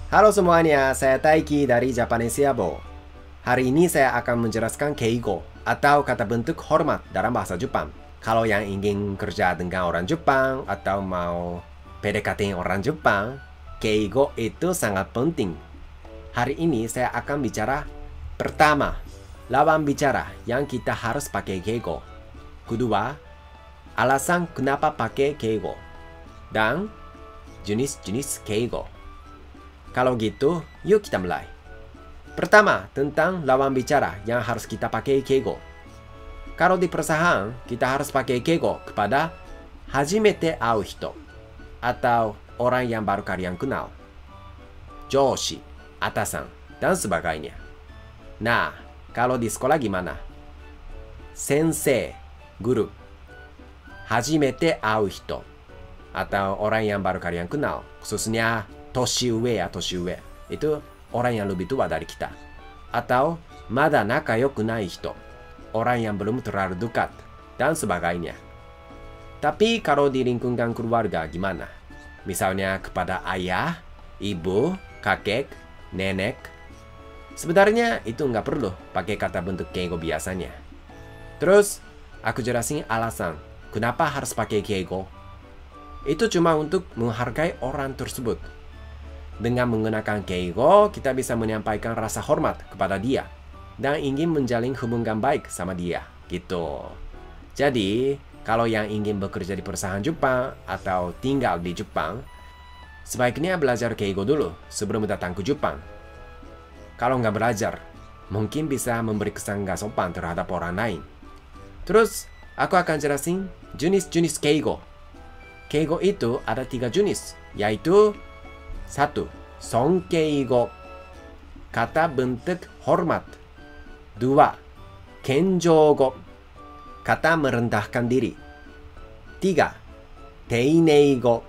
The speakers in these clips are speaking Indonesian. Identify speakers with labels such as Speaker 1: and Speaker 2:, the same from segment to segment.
Speaker 1: Halo semuanya, saya Taiki dari Japanesiabo. Hari ini saya akan menjelaskan keigo atau kata bentuk hormat dalam bahasa Jepang. Kalau yang ingin kerja dengan orang Jepang atau mau PDKT orang Jepang, keigo itu sangat penting. Hari ini saya akan bicara pertama, lawan bicara yang kita harus pakai keigo. Kedua, alasan kenapa pakai keigo. Dan jenis-jenis keigo. Kalau gitu, yuk kita mulai. Pertama, tentang lawan bicara yang harus kita pakai keigo. Kalau di perusahaan, kita harus pakai keigo kepada hajimete au hito atau orang yang baru kalian kenal. Joshi, atasan, dan sebagainya. Nah, kalau di sekolah gimana? Sensei, guru. Hajimete au hito atau orang yang baru kalian kenal, khususnya toshiue ya toshiue. Itu orang yang lebih tua dari kita. Atau mada nakayoku nai hito, orang yang belum terlalu dekat, dan sebagainya. Tapi kalau di lingkungan keluarga gimana? Misalnya kepada ayah, ibu, kakek, nenek. Sebenarnya itu nggak perlu pakai kata bentuk keigo biasanya. Terus, aku jelasin alasan kenapa harus pakai keigo. Itu cuma untuk menghargai orang tersebut. Dengan menggunakan keigo, kita bisa menyampaikan rasa hormat kepada dia dan ingin menjalin hubungan baik sama dia, gitu. Jadi, kalau yang ingin bekerja di perusahaan Jepang atau tinggal di Jepang, sebaiknya belajar keigo dulu sebelum datang ke Jepang. Kalau nggak belajar, mungkin bisa memberi kesan nggak sopan terhadap orang lain. Terus, aku akan jelasin jenis-jenis keigo. Keigo itu ada 3 jenis, yaitu 1. Sonkeigo, kata bentuk hormat. 2. Kenjougo, kata merendahkan diri. 3. Teineigo,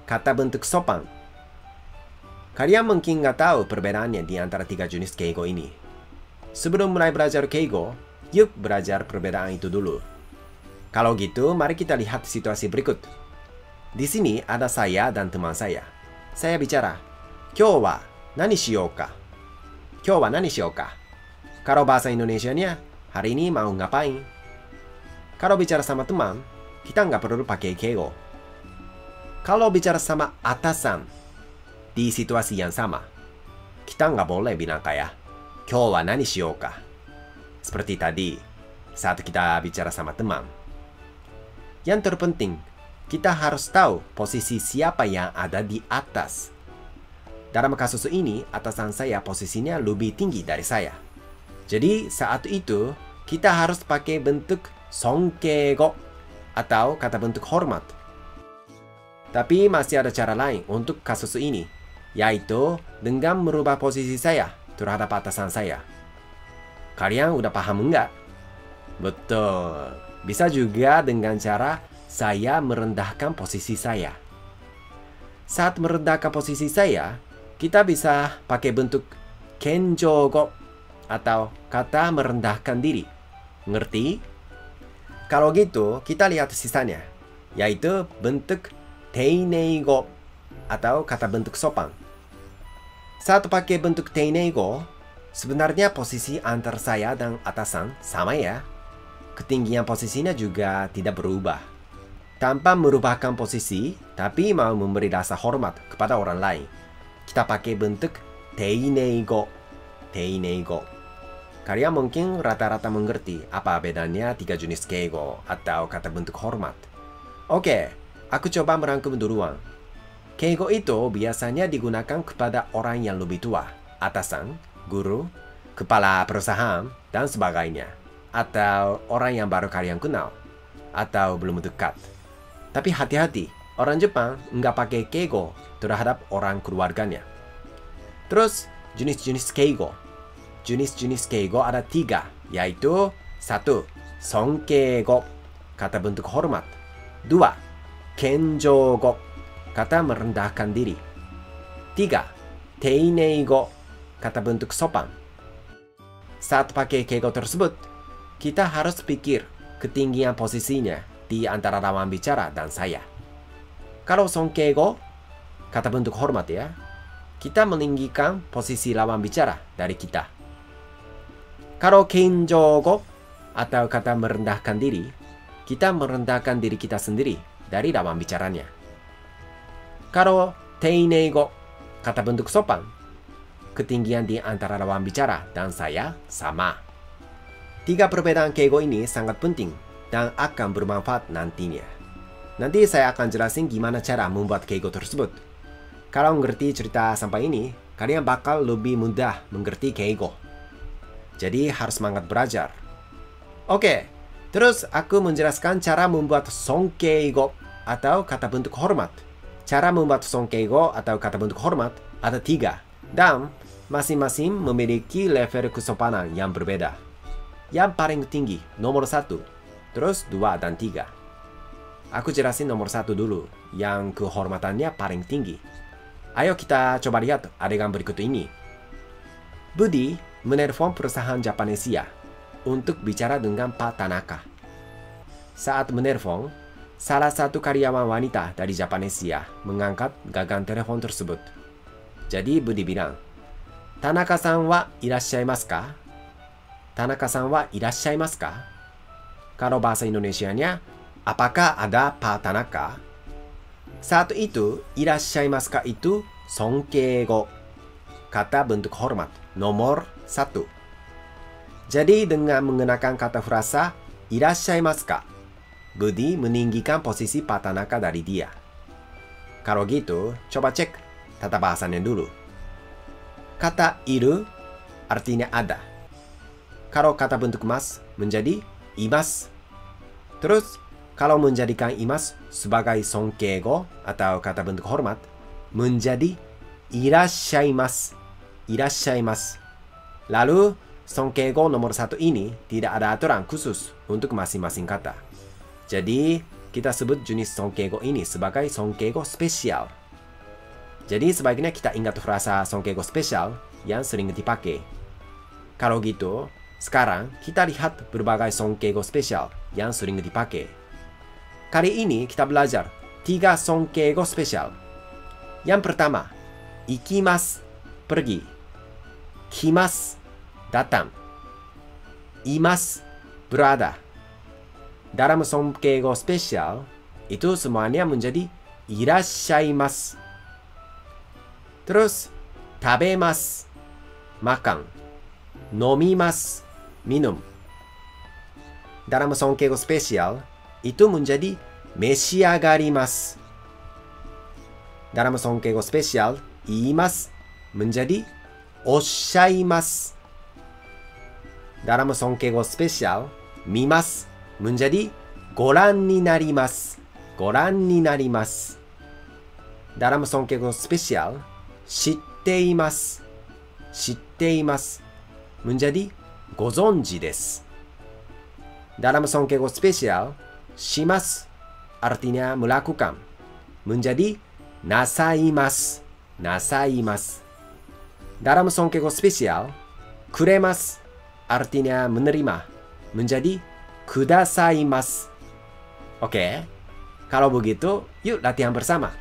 Speaker 1: kata bentuk sopan. Kalian mungkin nggak tahu perbedaannya di antara 3 jenis keigo ini. Sebelum mulai belajar keigo, yuk belajar perbedaan itu dulu. Kalau gitu, mari kita lihat situasi berikut. Di sini ada saya dan teman saya. Saya bicara, "Kyou wa nani shiyou ka?" Kyou wa nani shiyou ka? Kalau bahasa Indonesianya, hari ini mau ngapain? Kalau bicara sama teman, kita nggak perlu pakai keigo. Kalau bicara sama atasan, di situasi yang sama, kita nggak boleh bilang kayak, "Kyou wa nani shiyou ka?" Seperti tadi, saat kita bicara sama teman. Yang terpenting, kita harus tahu posisi siapa yang ada di atas. Dalam kasus ini, atasan saya posisinya lebih tinggi dari saya. Jadi, saat itu, kita harus pakai bentuk sonkeigo atau kata bentuk hormat. Tapi masih ada cara lain untuk kasus ini, yaitu dengan merubah posisi saya terhadap atasan saya. Kalian udah paham enggak? Betul. Bisa juga dengan cara saya merendahkan posisi saya. Saat merendahkan posisi saya, kita bisa pakai bentuk kenjougo atau kata merendahkan diri. Ngerti? Kalau gitu, kita lihat sisanya, yaitu bentuk teineigo atau kata bentuk sopan. Saat pakai bentuk teineigo, sebenarnya posisi antar saya dan atasan sama ya. Ketinggian posisinya juga tidak berubah. Tanpa merubahkan posisi, tapi mau memberi rasa hormat kepada orang lain, kita pakai bentuk teineigo. Teineigo. Kalian mungkin rata-rata mengerti apa bedanya 3 jenis keigo atau kata bentuk hormat. Oke, aku coba merangkum duluan. Keigo itu biasanya digunakan kepada orang yang lebih tua, atasan, guru, kepala perusahaan, dan sebagainya. Atau orang yang baru kalian kenal, atau belum dekat. Tapi hati-hati, orang Jepang nggak pakai keigo terhadap orang keluarganya. Terus, jenis-jenis keigo. Jenis-jenis keigo ada 3, yaitu 1. Sonkeigo, kata bentuk hormat. 2. Kenjougo, kata merendahkan diri. 3. Teineigo, kata bentuk sopan. Saat pakai keigo tersebut, kita harus pikir ketinggian posisinya di antara lawan bicara dan saya. Kalau sonkeigo, kata bentuk hormat ya, kita meninggikan posisi lawan bicara dari kita. Kalau keinjogo atau kata merendahkan diri, kita merendahkan diri kita sendiri dari lawan bicaranya. Kalau teinego, kata bentuk sopan, ketinggian di antara lawan bicara dan saya sama. 3 perbedaan keigo ini sangat penting dan akan bermanfaat nantinya. Nanti saya akan jelasin gimana cara membuat keigo tersebut. Kalau mengerti cerita sampai ini, kalian bakal lebih mudah mengerti keigo. Jadi harus semangat belajar. Oke, terus aku menjelaskan cara membuat songkeigo atau kata bentuk hormat. Cara membuat songkeigo atau kata bentuk hormat ada 3 dan masing-masing memiliki level kesopanan yang berbeda. Yang paling tinggi nomor 1, terus 2 dan 3. Aku jelasin nomor 1 dulu, yang kehormatannya paling tinggi. Ayo kita coba lihat adegan berikut ini. Budi menelpon perusahaan Japanesia untuk bicara dengan Pak Tanaka. Saat menelpon, salah satu karyawan wanita dari Japanesia mengangkat gagang telepon tersebut. Jadi Budi bilang, "Tanaka-san wa irasshaimasu ka?" Tanaka-san wa irasshaimasu ka? Kalau bahasa Indonesianya, apakah ada Pak Tanaka? Saat itu, irasshaimasu ka itu songkeigo, kata bentuk hormat nomor 1. Jadi dengan menggunakan kata frasa irasshaimasu ka, Budi meninggikan posisi Pak Tanaka dari dia. Kalau gitu, coba cek tata bahasanya dulu. Kata iru artinya ada. Kalau kata bentuk mas menjadi imas. Terus, kalau menjadikan imas sebagai songkeigo atau kata bentuk hormat, menjadi irasshaimasu. Irasshaimasu. Lalu, songkeigo nomor 1 ini tidak ada aturan khusus untuk masing-masing kata. Jadi, kita sebut jenis songkeigo ini sebagai songkeigo spesial. Jadi, sebaiknya kita ingat frasa songkeigo spesial yang sering dipakai. Kalau gitu, sekarang kita lihat berbagai songkeigo spesial yang sering dipakai. Kali ini kita belajar 3 songkeigo spesial. Yang pertama, ikimasu, pergi. Kimasu, datang. Imasu, berada. Dalam songkeigo spesial, itu semuanya menjadi irasshaimasu. Terus, tabemasu, makan. Nomimasu, minum. Dalam songkeigo spesial, itu menjadi meshiagarimasu. Dalam songkeigo spesial, iimasu menjadi oshaimasu. Dalam songkeigo spesial, mimasu menjadi goran ni narimasu. Goran ni narimasu. Dalam songkeigo spesial, shitteimasu. Shitteimasu menjadi gozonji desu. Dalam songkeigo spesial, shimasu artinya melakukan, menjadi nasaimasu. Nasaimasu. Dalam songkeigo spesial, kuremasu artinya menerima, menjadi kudasaimasu. Oke, kalau begitu, yuk latihan bersama.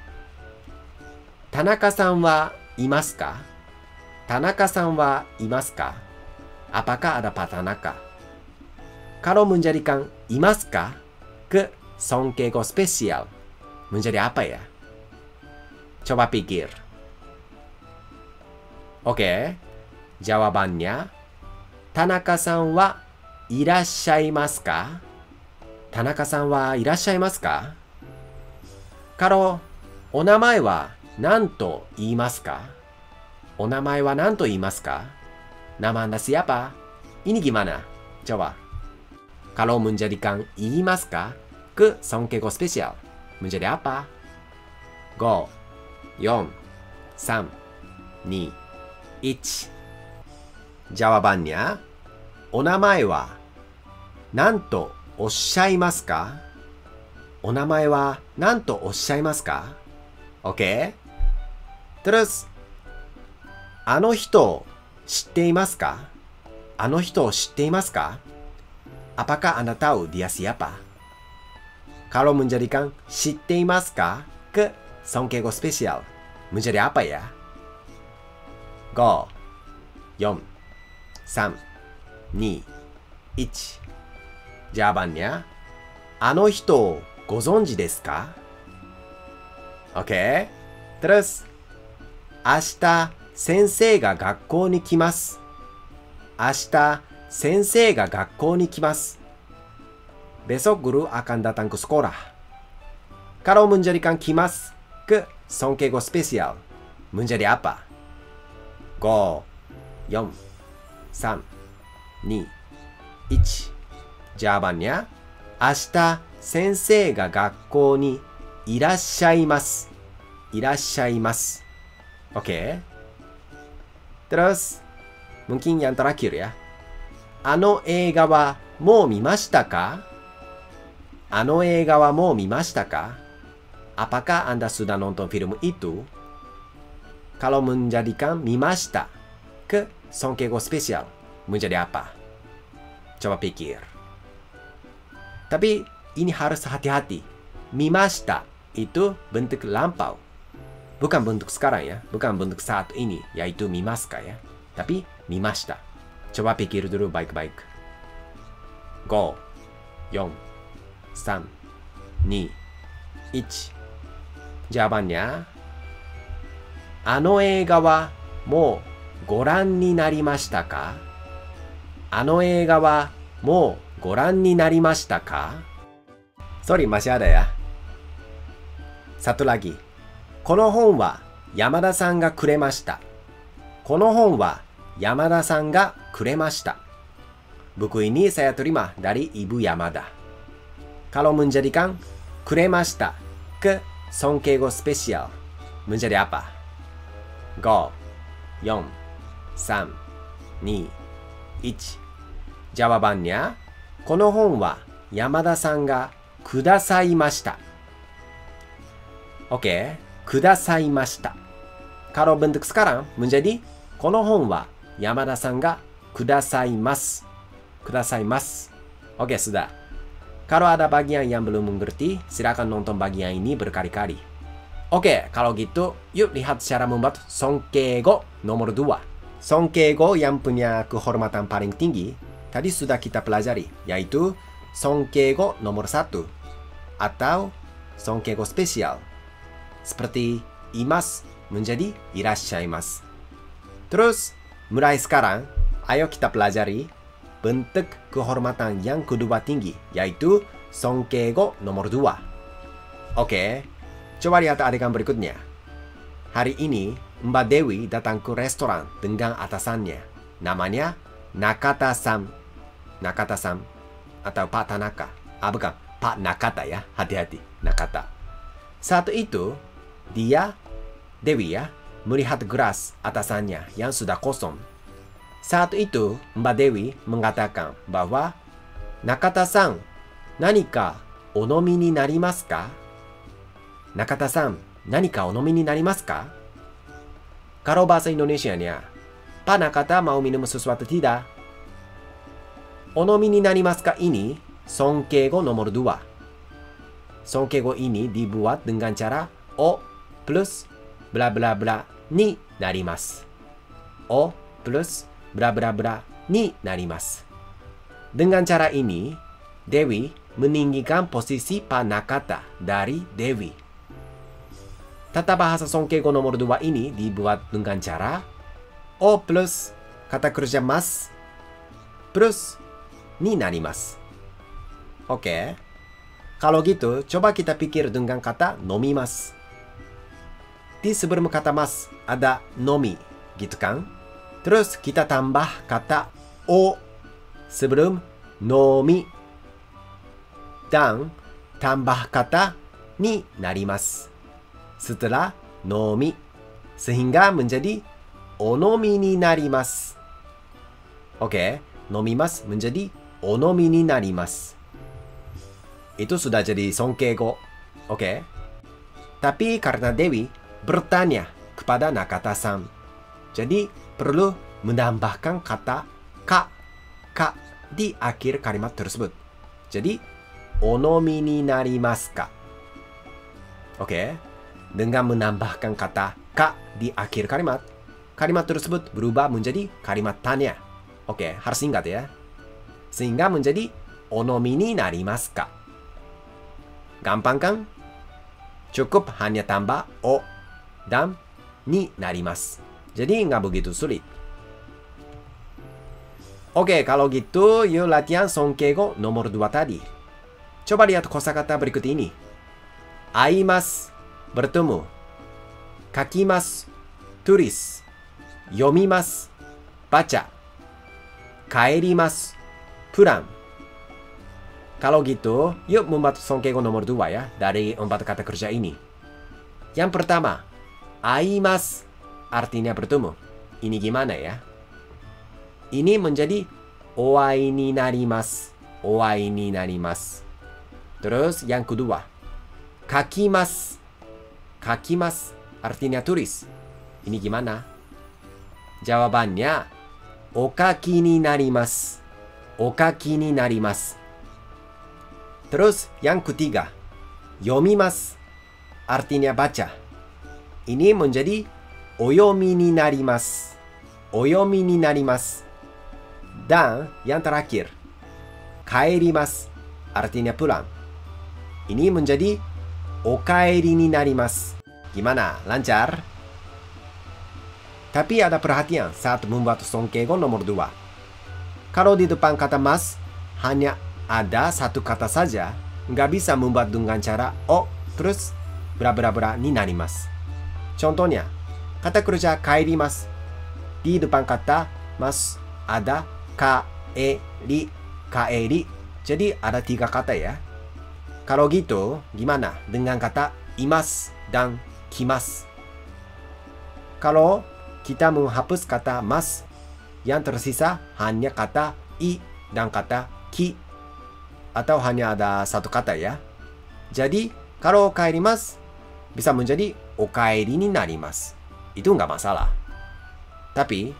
Speaker 1: Tanaka-san wa imasu ka? Tanaka-san wa imasu ka? Apakah ada Pak Tanaka? Kalau menjadikan imasu ka ke songkeigo spesial, menjadi apa ya? Coba pikir. Oke, jawabannya Tanaka-san wa irasshaimasu ka? Tanaka-san wa irasshaimasu ka? Kalau o namae wa nan to iimasu ka? O namae wa nan to iimasu ka? Nama Anda siapa? Ini gimana? Coba. Kalau menjadikan iimasu ka ke songkeigo spesial, menjadi apa? 5, 4, 3, 2, 1. Jawabannya, o namae wa nan to oshaimasu ka? O namae wa nan to oshaimasu ka? Oke? Terus, あの人知っていますか? あの人知っていますか? Apakah Anda tahu dia siapa? Kalau menjadikan 知っていますか ke songkeigo spesial, menjadi apa ya? 5, 4, 3, 2, 1. Jawabannya, あの人をご存知ですか? Oke. Terus, 明日先生が学校に来ます。明日先生が学校に来ます。Besok guru akan datang ke sekolah. Kalau menjadikan kimas ke songkego spesial, menjadi apa? 5, 4, 3, 2, 1. Jawabannya, 明日先生が学校にいらっしゃいます。いらっしゃいます。Oke. Terus, mungkin yang terakhir ya. あの映画はもう見ましたか? あの映画はもう見ましたか? Apakah Anda sudah nonton film itu? Kalau menjadikan mimashita ke songkego spesial, menjadi apa? Coba pikir. Tapi ini harus hati-hati. Mimashita itu bentuk lampau. Bukan bentuk sekarang ya. Bukan bentuk saat ini, yaitu mimaska ya. Tapi mimashita. Coba pikir dulu baik-baik. 5, 4, 3, 2, 1. Jawabannya, あの映画はもうご覧になりましたか? あの映画はもうご覧になりましたか? Sorry, masih ada ya. Satu lagi. この本は山田さんがくれました。この本は山田さんがくれました。Buku ini saya terima dari Ibu Yamada. Kalau menjadikan くれましたke songkego spesial, menjadi apa? 5, 4, 3, 2, 1. Jawabannya, この本は山田さんがくださいました。Oke, くださいました。Kalau bentuk sekarang menjadi この本は山田さんがくださいます。くださいます。Oke, sudah. Kalau ada bagian yang belum mengerti, silakan nonton bagian ini berkali-kali. Oke, kalau gitu, yuk lihat cara membuat songkego nomor 2. Songkego yang punya kehormatan paling tinggi, tadi sudah kita pelajari, yaitu songkego nomor 1 atau songkego spesial. Seperti imas menjadi irashaimasu. Terus, mulai sekarang, ayo kita pelajari bentuk kehormatan yang kedua tinggi, yaitu songkego nomor 2. Oke, coba lihat adegan berikutnya. Hari ini, Mbak Dewi datang ke restoran dengan atasannya. Namanya Nakata-san. Nakata-san atau Pak Tanaka. Bukan, Pak Nakata ya. Hati-hati, Nakata. Saat itu, Dewi ya, melihat gelas atasannya yang sudah kosong. Saat itu, Mbak Dewi mengatakan bahwa Nakata-san, nanika onomi ni narimasu ka? Nakata-san, nanika onomi ni narimasu ka? Kalau bahasa Indonesianya, Pak Nakata mau minum sesuatu tidak? Onomi ni narimasu ka ini songkego nomor 2. Songkego ini dibuat dengan cara o plus bla bla bla ni narimasu. O plus bla bla bla ni narimasu. Dengan cara ini, Dewi meninggikan posisi Pak Nakata dari Dewi. Tata bahasa songkego nomor 2 ini dibuat dengan cara o plus kata kerja mas plus ni narimasu. Oke. Kalau gitu, coba kita pikir dengan kata nomimasu. Di sebelum kata mas ada nomi, gitu kan? Terus kita tambah kata o sebelum nomi. Dan tambah kata ni narimasu setelah nomi. Sehingga menjadi onomi ni narimasu. Oke, nomimasu menjadi onomi ni narimasu. Itu sudah jadi songkego. Oke. Tapi karena Dewi bertanya kepada Nakata-san, jadi perlu menambahkan kata ka di akhir kalimat tersebut. Jadi, onomi ni narimasu ka? Oke. Dengan menambahkan kata ka di akhir kalimat, kalimat tersebut berubah menjadi kalimat tanya. Oke, harus ingat ya. Sehingga menjadi onomi ni narimasu ka? Gampang kan? Cukup hanya tambah o dan ni narimasu. Jadi nggak begitu sulit. Oke, kalau gitu yuk latihan songkego nomor 2 tadi. Coba lihat kosakata berikut ini. Aimasu, bertemu. Kakimasu, tulis. Yomimasu, baca. Kaerimasu, pulang. Kalau gitu, yuk membuat songkego nomor 2 ya, dari 4 kata kerja ini. Yang pertama, aimasu, artinya bertemu. Ini gimana ya? Ini menjadi oai ni narimasu. Oai ni narimasu. Terus yang kedua, kakimasu. Kakimasu, artinya tulis. Ini gimana? Jawabannya, okaki ni narimasu. Okaki ni narimasu. Terus yang ketiga, yomimasu, artinya baca. Ini menjadi oyomi ni narimasu. Oyomi ni narimasu. Dan yang terakhir, kaerimasu, artinya pulang. Ini menjadi okaeri ni narimasu. Gimana? Lancar? Tapi ada perhatian saat membuat songkego nomor 2. Kalau di depan kata mas hanya ada satu kata saja, nggak bisa membuat dengan cara o terus bra ni narimasu. Contohnya, kata kerja kaerimasu. Di depan kata mas ada kaeri. Jadi ada 3 kata ya. Kalau gitu, gimana dengan kata imas dan kimas? Kalau kita menghapus kata mas, yang tersisa hanya kata i dan kata ki. Atau hanya ada satu kata ya. Jadi, kalau kaerimasu bisa menjadi okaeri ni narimasu. Itu nggak masalah. Tapi,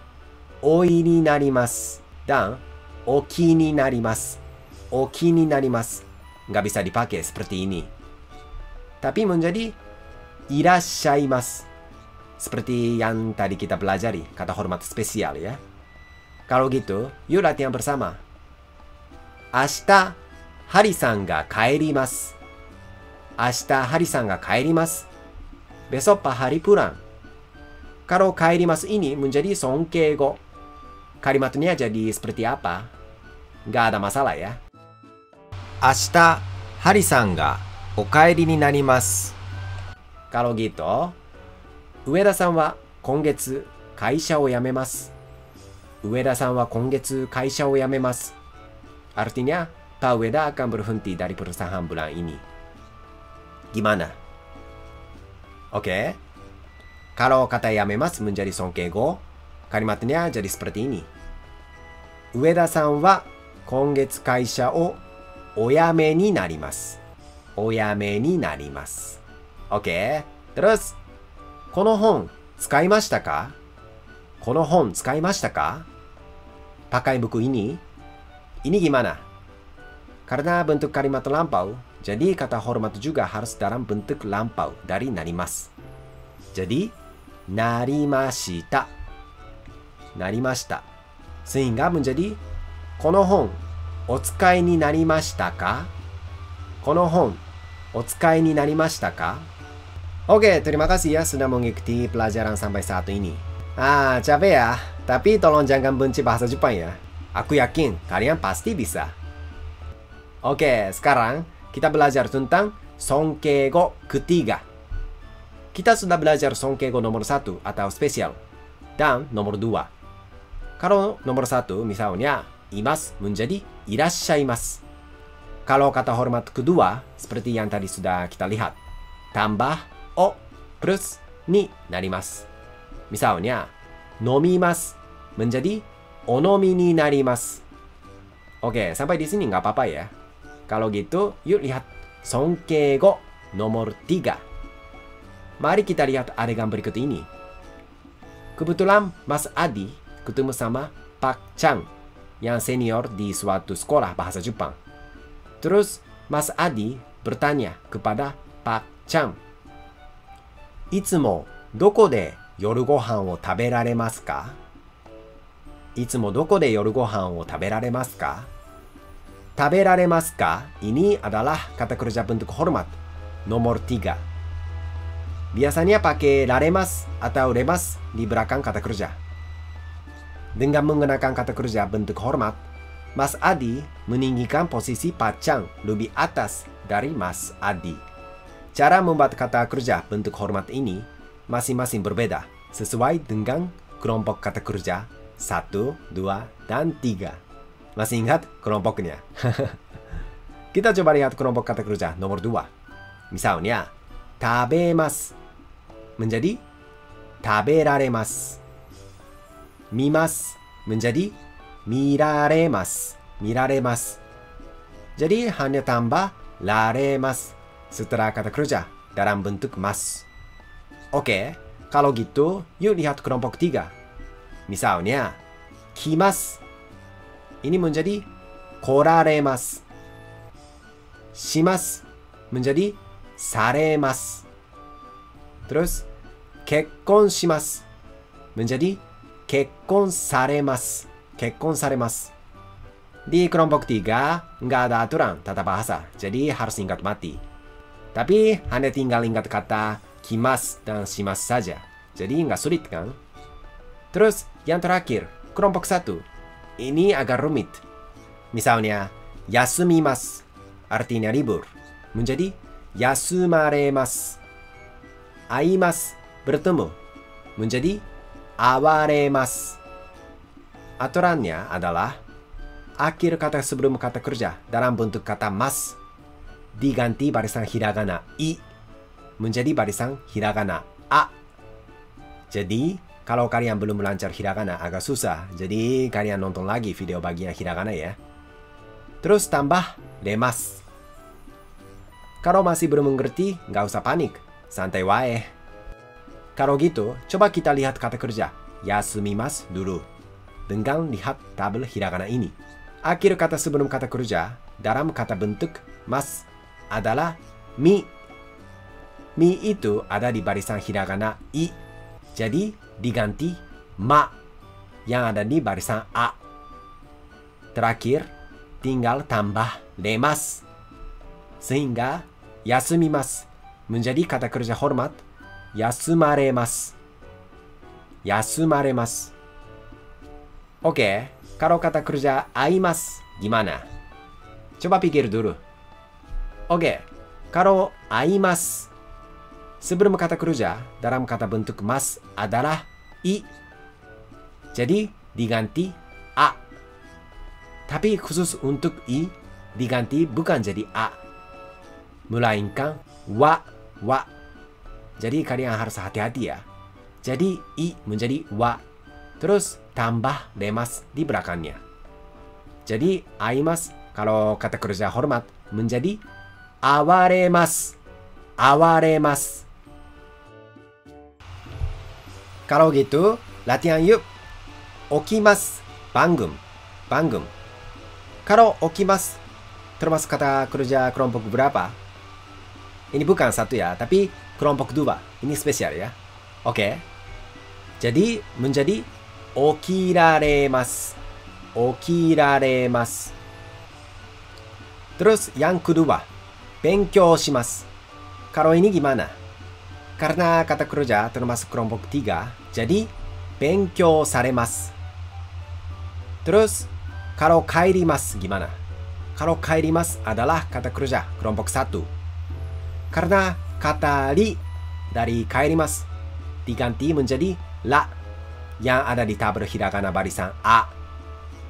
Speaker 1: oi ni narimasu dan oki ni narimasu. Oki ni narimasu nggak bisa dipakai seperti ini. Tapi menjadi irashaimasu. Seperti yang tadi kita pelajari, kata hormat spesial ya. Kalau gitu, yuk latihan bersama. Ashita, Hari-san ga kaerimasu. Ashita, Hari-san ga kaerimasu. Besok Pak Hari pulang. Kalau kaerimasu ini menjadi songkego. Kalimatnya jadi seperti apa? Nggak ada masalah ya. Ashita, Hari-san ga okaeri ni narimasu. Kalau gitu, Ueda-san wa kongetsu kaisha o yamemasu. Ueda-san wa kongetsu kaisha o yamemasu. Artinya, Pak Ueda akan berhenti dari perusahaan bulan ini. Gimana? Oke. Kalau kata yamemasu menjadi songkego, kalimatnya jadi seperti ini. Ueda-san wa kongetsu kaisha o oyame ni narimasu. Oyame ni narimasu. Oke. Terus, この本使いましたか? この本使いましたか? Pakai buku ini? Ini gimana? Karena bentuk kalimat lampau, jadi kata hormat juga harus dalam bentuk lampau dari narimasu. Jadi, narimashita. Narimashita. Sehingga menjadi, この本お使いになりましたか? この本お使いになりましたか? Oke, terima kasih ya sudah mengikuti pelajaran sampai saat ini. Capek ya, tapi tolong jangan benci bahasa Jepang ya. Aku yakin kalian pasti bisa. Oke, sekarang kita belajar tentang songkego ketiga. Kita sudah belajar songkego nomor 1 atau spesial dan nomor 2. Kalau nomor 1 misalnya imas menjadi irashaimasu. Kalau kata hormat kedua seperti yang tadi sudah kita lihat, tambah o plus ni narimasu. Misalnya, nomimasu menjadi onomi ni narimasu. Oke, sampai di sini nggak apa-apa ya. Kalau gitu, yuk lihat songkego nomor 3. Mari kita lihat adegan berikut ini. Kebetulan Mas Adi ketemu sama Pak Chang yang senior di suatu sekolah bahasa Jepang. Terus Mas Adi bertanya kepada Pak Chang, いつもどこで夜ご飯を食べられますか? いつもどこで夜ご飯を食べられますか? 食べられますか ini adalah kata kerja bentuk hormat nomor 3. Biasanya pakai raremas atau remas di belakang kata kerja. Dengan menggunakan kata kerja bentuk hormat, Mas Adi meninggikan posisi Pacang lebih atas dari Mas Adi. Cara membuat kata kerja bentuk hormat ini masing-masing berbeda sesuai dengan kelompok kata kerja 1, 2, dan 3. Masih ingat kelompoknya? Kita coba lihat kelompok kata kerja nomor 2. Misalnya, tabemasu menjadi taberaremas. Mimasu menjadi miraremas. Miraremas. Jadi hanya tambah raremas setelah kata kerja dalam bentuk mas. Oke, kalau gitu yuk lihat kelompok 3. Misalnya, kimasu. Ini menjadi koraremas. Shimasu menjadi saremas. Terus, kekkon shimasu menjadi kekkon saremasu. Kekkon saremasu. Di kelompok 3, nggak ada aturan tata bahasa, jadi harus ingat mati. Tapi hanya tinggal ingat kata kimasu dan shimasu saja. Jadi nggak sulit kan? Terus, yang terakhir, kelompok 1. Ini agak rumit. Misalnya, yasumimasu artinya libur menjadi yasumaremasu. Aimasu bertemu menjadi awaremasu. Aturannya adalah akhir kata sebelum kata kerja dalam bentuk kata mas diganti barisan hiragana i menjadi barisan hiragana a. Jadi, kalau kalian belum lancar hiragana agak susah, jadi kalian nonton lagi video bagian hiragana ya. Terus tambah remas. Kalau masih belum mengerti, nggak usah panik, santai wae. Kalau gitu, coba kita lihat kata kerja yasumimasu dulu. Dengan lihat tabel hiragana ini. Akhir kata sebelum kata kerja dalam kata bentuk mas adalah mi. Mi itu ada di barisan hiragana i. Jadi diganti ma yang ada di barisan a. Terakhir, tinggal tambah remas. Sehingga yasumimasu menjadi kata kerja hormat yasumaremasu. Yasumaremasu. Oke, kalau kata kerja aimasu gimana? Coba pikir dulu. Oke, kalau aimasu sebelum kata kerja dalam kata bentuk mas adalah i. Jadi diganti a. Tapi khusus untuk i diganti bukan jadi a, melainkan wa. Jadi kalian harus hati-hati ya. Jadi i menjadi wa. Terus tambah remas di belakangnya. Jadi aimasu kalau kata kerja hormat menjadi awaremasu. Awaremasu. Kalau gitu, latihan yuk. Okimasu, bangun. Bangun. Kalau okimasu termasuk kata kerja kelompok berapa? Ini bukan satu ya, tapi kelompok 2. Ini spesial ya. Oke. Jadi menjadi okiraremasu. Okiraremasu. Terus yang kedua, benkyou shimasu. Kalau ini gimana? Karena kata kerja termasuk kelompok 3, jadi benkyou saremasu. Terus, kalau kairimasu gimana? Kalau kairimasu adalah kata kerja kelompok 1. Karena kata ri dari kairimasu diganti menjadi la yang ada di tabel hiragana barisan a.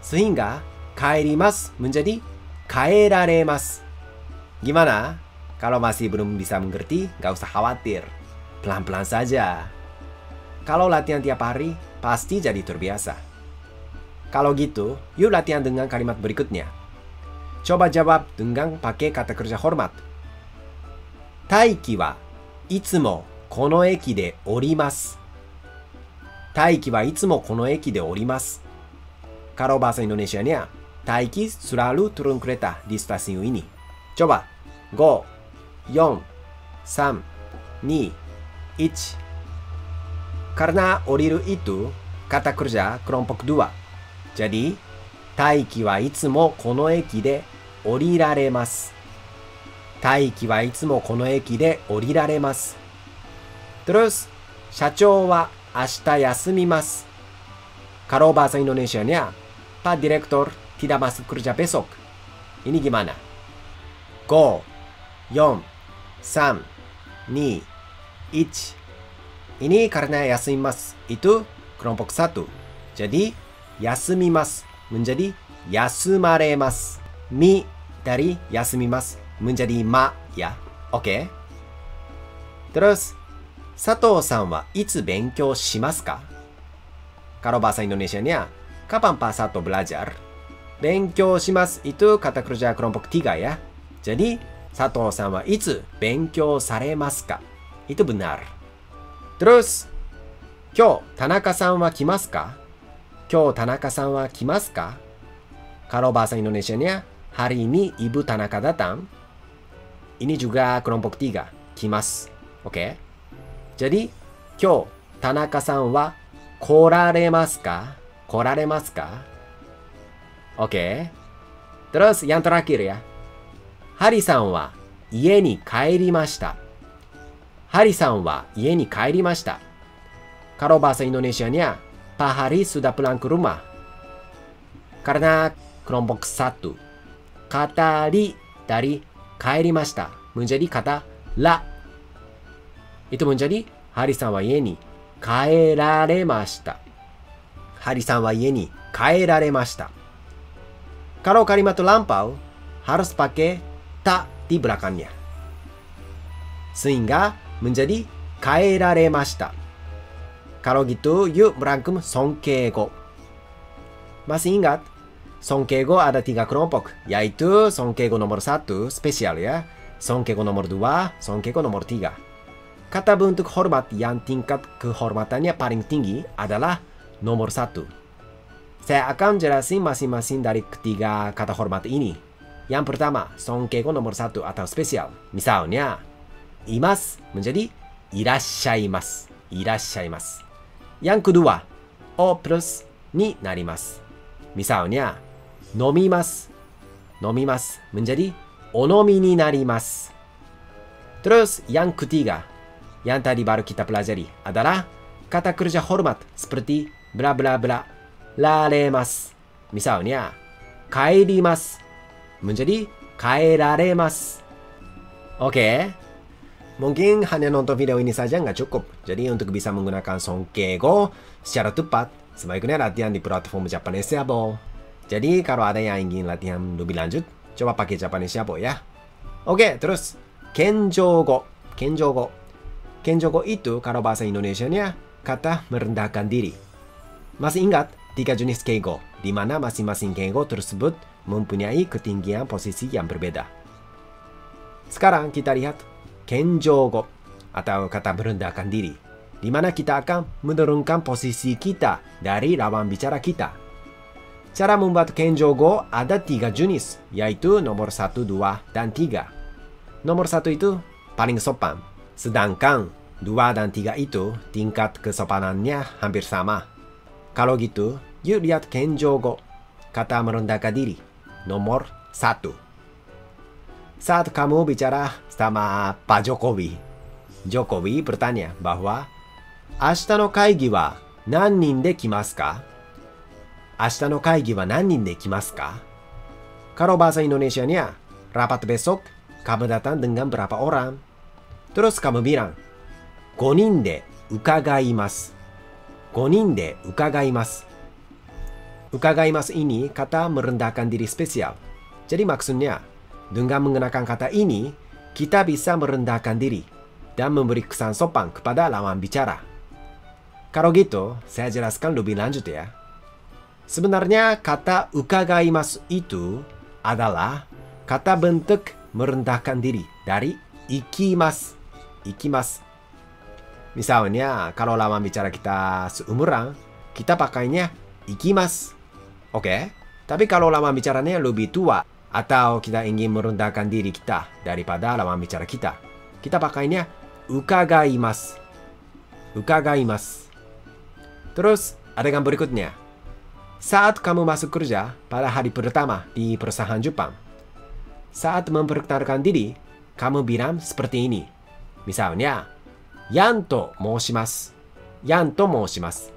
Speaker 1: Sehingga kairimasu menjadi kaeraremasu. Gimana? Kalau masih belum bisa mengerti, nggak usah khawatir. Pelan-pelan saja. Kalau latihan tiap hari, pasti jadi terbiasa. Kalau gitu, yuk latihan dengan kalimat berikutnya. Coba jawab dengan pakai kata kerja hormat. Taiki wa itsumo kono eki de orimasu. Taiki wa itsumo kono eki de orimasu. Kalau bahasa Indonesianya, Taiki selalu turun kereta di stasiun ini. Coba. 5, 4, 3, 2, 1. Karena oriru itu kata kerja kelompok 2. Jadi, Taiki wa itsumo kono eki de oriraremasu. Taiki wa itsumo kono eki de oriraremasu. Terus, Shachou wa ashita yasumimasu. Kalau bahasa Indonesianya, Pak Direktur tidak masuk kerja besok. Ini gimana? 5, 4, 3, 2, 1. Ini karena yasumimasu itu kelompok 1. Jadi, yasumimasu menjadi yasumaremasu. Mi dari yasumimasu menjadi ma ya. Oke. Terus, Sato-san wa itsu benkyou shimasu ka? Kalau bahasa Indonesianya, kapan Pak Sato belajar? Benkyou shimasu itu kata kerja kelompok 3 ya. Jadi, Sato-san wa itsu benkyou saremasu ka? Itu benar. Terus, Kyou Tanaka-san wa kimasu ka? Kyou Tanaka-san wa kimasu ka? Kalau bahasa Indonesianya, hari ini Ibu Tanaka datang. Ini juga kelompok 3, kimasu. Oke. Jadi, Kyou Tanaka-san wa koraremasu ka? Koraremasu ka? Oke. Terus yang terakhir ya. Hari-san wa ie ni kairimashita. Hari-san wa ie ni kairimashita. Kalau bahasa Indonesianya, Pak Hari sudah pulang ke rumah. Karena kelompok 1. Kata ri dari kairimashita menjadi kata la. Itu menjadi Hari-san wa ie ni kaeraremashita. Hari-san wa ie ni kaeraremashita. Kalau kalimat lampau, harus pakai ta di belakangnya. Sehingga menjadi kaeraremashita. Kalau gitu, yuk merangkum songkeigo. Masih ingat? Songkeigo ada 3 kelompok, yaitu songkeigo nomor 1, spesial ya. Songkeigo nomor 2, songkeigo nomor 3. Kata bentuk hormat yang tingkat kehormatannya paling tinggi adalah nomor 1. Saya akan jelasin masing-masing dari ketiga kata hormat ini. Yang pertama, songkeigo nomor 1 atau spesial. Misalnya, imas menjadi irashaimasu. Irashaimasu. Yang kedua, o plus ni narimasu. Misalnya, nomimasu. Nomimasu menjadi onomi ni narimasu. Terus yang ketiga, yang tadi baru kita pelajari adalah kata kerja hormat seperti bla bla bla, raremasu. Misalnya, kaerimasu menjadi kaeraremasu. Oke. Mungkin hanya nonton video ini saja nggak cukup. Jadi untuk bisa menggunakan songkeigo secara tepat, sebaiknya latihan di platform Japanese Yabo. Jadi kalau ada yang ingin latihan lebih lanjut, coba pakai Japanese Yabo ya. Oke, terus kenjogo. Kenjogo. Kenjogo itu kalau bahasa Indonesianya kata merendahkan diri. Masih ingat 3 jenis keigo, di mana masing-masing keigo tersebut mempunyai ketinggian posisi yang berbeda. Sekarang kita lihat kenjogo atau kata merendahkan diri, di mana kita akan menurunkan posisi kita dari lawan bicara kita. Cara membuat kenjogo ada 3 jenis, yaitu nomor 1, 2, dan 3. Nomor 1 itu paling sopan, sedangkan 2 dan 3 itu tingkat kesopanannya hampir sama. Kalau gitu, yuk lihat kenjogo, kata merendahkan diri, nomor 1. Saat kamu bicara sama Pak Jokowi, Jokowi bertanya bahwa "Ashita no kaigi wa nannin de kimasu ka?" Ashita no kaigi wa nannin de kimasu ka? Kalau bahasa Indonesianya, rapat besok kamu datang dengan berapa orang? Terus kamu bilang, 5 人で伺います. 5 人で伺います. Ukagaimasu ini kata merendahkan diri spesial. Jadi maksudnya, dengan menggunakan kata ini, kita bisa merendahkan diri dan memberi kesan sopan kepada lawan bicara. Kalau gitu, saya jelaskan lebih lanjut ya. Sebenarnya kata ukagaimasu itu adalah kata bentuk merendahkan diri dari ikimasu. Ikimasu. Misalnya, kalau lawan bicara kita seumuran, kita pakainya ikimasu. Oke? Tapi kalau lawan bicaranya lebih tua, atau kita ingin merendahkan diri kita daripada lawan bicara kita, kita pakainya ukagaimasu. Ukagaimasu. Terus, adegan berikutnya. Saat kamu masuk kerja pada hari pertama di perusahaan Jepang, saat memperkenalkan diri, kamu bilang seperti ini. Misalnya, Yan to moushimasu. Yan to moushimasu.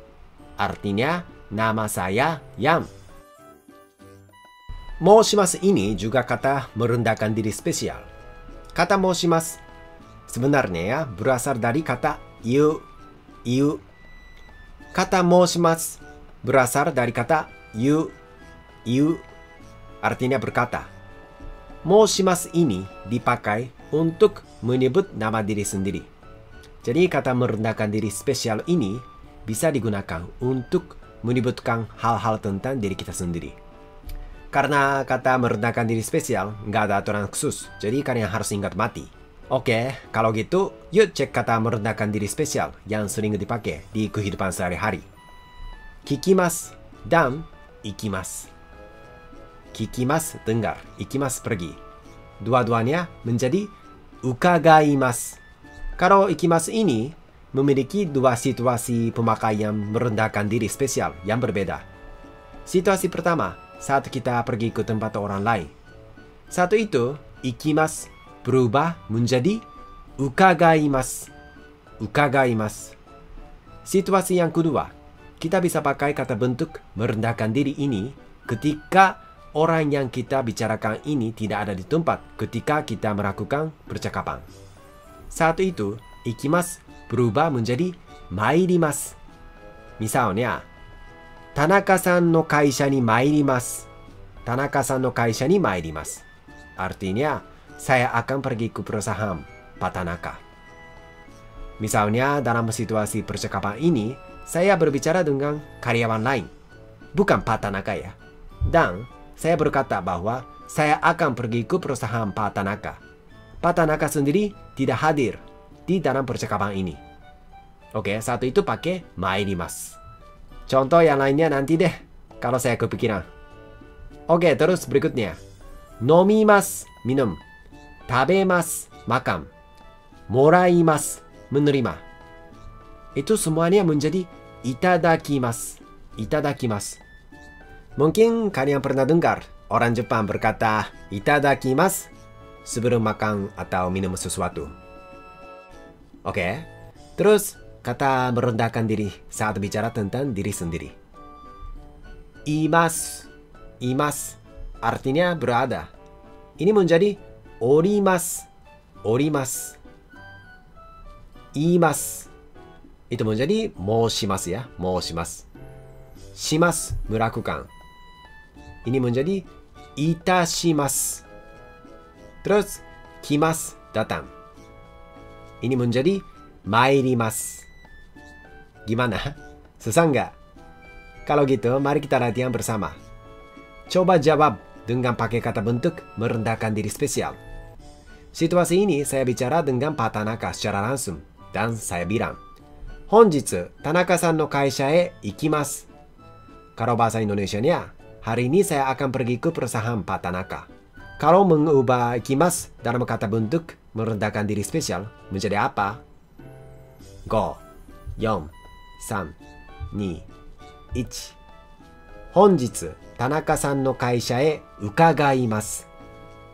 Speaker 1: Artinya, nama saya Yan. Moushimasu ini juga kata merendahkan diri spesial. Kata moushimasu sebenarnya ya berasal dari kata iu. Kata moushimasu berasal dari kata iu. Artinya berkata. Moushimasu ini dipakai untuk menyebut nama diri sendiri. Jadi kata merendahkan diri spesial ini bisa digunakan untuk menyebutkan hal-hal tentang diri kita sendiri. Karena kata merendahkan diri spesial nggak ada aturan khusus, jadi kalian harus ingat mati. Oke, kalau gitu, yuk cek kata merendahkan diri spesial yang sering dipakai di kehidupan sehari-hari. Kikimasu dan ikimasu. Kikimasu dengar, ikimasu pergi. Dua-duanya menjadi ukagaimasu. Kalau ikimasu ini memiliki dua situasi pemakaian merendahkan diri spesial yang berbeda. Situasi pertama, saat kita pergi ke tempat orang lain. Satu itu, ikimasu berubah menjadi ukagaimasu. Situasi yang kedua, kita bisa pakai kata bentuk merendahkan diri ini ketika orang yang kita bicarakan ini tidak ada di tempat ketika kita melakukan percakapan. Saat itu, ikimasu berubah menjadi mairimasu. Misalnya, Tanaka-san no kaisha ni mairimasu. Tanaka-san no kaisha ni mairimasu. Artinya, saya akan pergi ke perusahaan Pak Tanaka. Misalnya, dalam situasi percakapan ini, saya berbicara dengan karyawan lain. Bukan Pak Tanaka ya. Dan, saya berkata bahwa saya akan pergi ke perusahaan Pak Tanaka. Pak Tanaka sendiri tidak hadir di dalam percakapan ini. Oke, satu itu pakai mairimasu. Contoh yang lainnya nanti deh, kalau saya kepikiran. Oke, terus berikutnya. Nomimasu, minum. Tabemasu, makan. Moraimasu, menerima. Itu semuanya menjadi itadakimasu. Itadakimasu. Mungkin kalian pernah dengar orang Jepang berkata itadakimasu sebelum makan atau minum sesuatu. Oke, terus kata merendahkan diri saat bicara tentang diri sendiri. Imasu. Imasu artinya berada. Ini menjadi orimasu. Orimasu. Imasu. Itu menjadi moushimasu ya. Moushimasu. Shimasu melakukan. Ini menjadi itashimasu. Terus kimasu datang. Ini menjadi mairimasu. Gimana? Susah nggak? Kalau gitu, mari kita latihan bersama. Coba jawab dengan pakai kata bentuk merendahkan diri spesial. Situasi ini saya bicara dengan Pak Tanaka secara langsung. Dan saya bilang, Honjitsu, Tanaka-san no kaisha e ikimasu. Kalau bahasa Indonesianya, hari ini saya akan pergi ke perusahaan Pak Tanaka. Kalau mengubah ikimasu dalam kata bentuk merendahkan diri spesial menjadi apa? 5, 4, 3、2、1。本日、田中さんの会社へ伺います。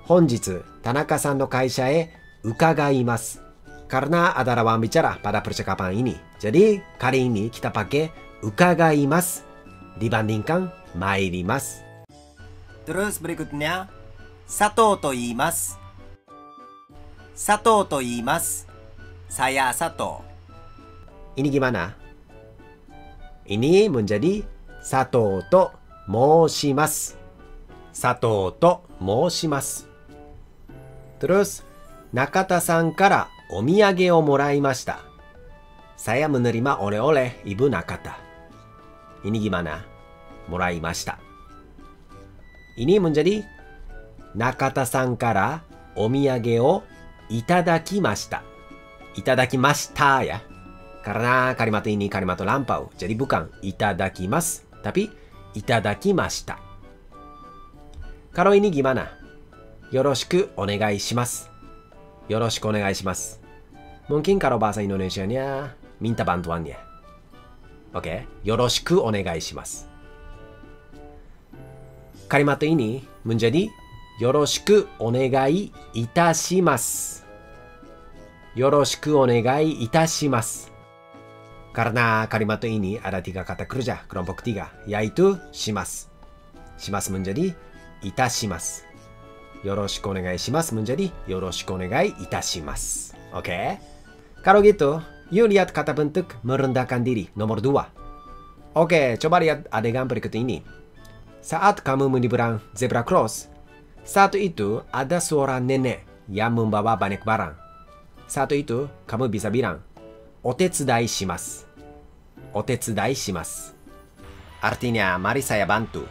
Speaker 1: 本日、田中さんの会社へ伺います。Karena ada lawan bicara pada percakapan ini. Jadi, kali ini kita pakai ukagaimasu dibandingkan mairimasu. Terus berikutnya, Sato to iimasu. Sato to iimasu. Saya Sato. Ini gimana? Ini menjadi Sato to moushimasu. Sato to moushimasu. Terus, Nakata-san kara omiyage o moraimashita. Saya menerima oleh-oleh Ibu Nakata. Ini gimana? Moraimashita. Ini menjadi Nakata-san kara omiyage o itadakimashita. Itadakimashita ya. Karena kalimat ini kalimat lampau. Jadi bukan itadakimasu, tapi itadakimashita. Kalau ini gimana? Yoroshiku onegai shimasu. Yoroshiku onegai shimasu. Mungkin kalau bahasa Indonesianya minta bantuannya. Oke, yoroshiku onegai shimasu. Kalimat ini menjadi yoroshiku onegai itashimasu. Yoroshiku onegai itashimasu. Karena kalimat ini ada 3 kata kerja kelompok 3, yaitu shimasu. Shimasu menjadi itashimasu. Yoroshiku onegai shimasu menjadi yoroshiku onegai itashimasu. Oke? Kalau gitu, yuk lihat kata bentuk merendahkan diri nomor 2. Oke, coba lihat adegan berikut ini. Saat kamu menyeberang zebra cross, saat itu ada seorang nenek yang membawa banyak barang. Saat itu kamu bisa bilang, otetsudai shimasu. Otetsudai shimasu. Artinya, mari saya bantu.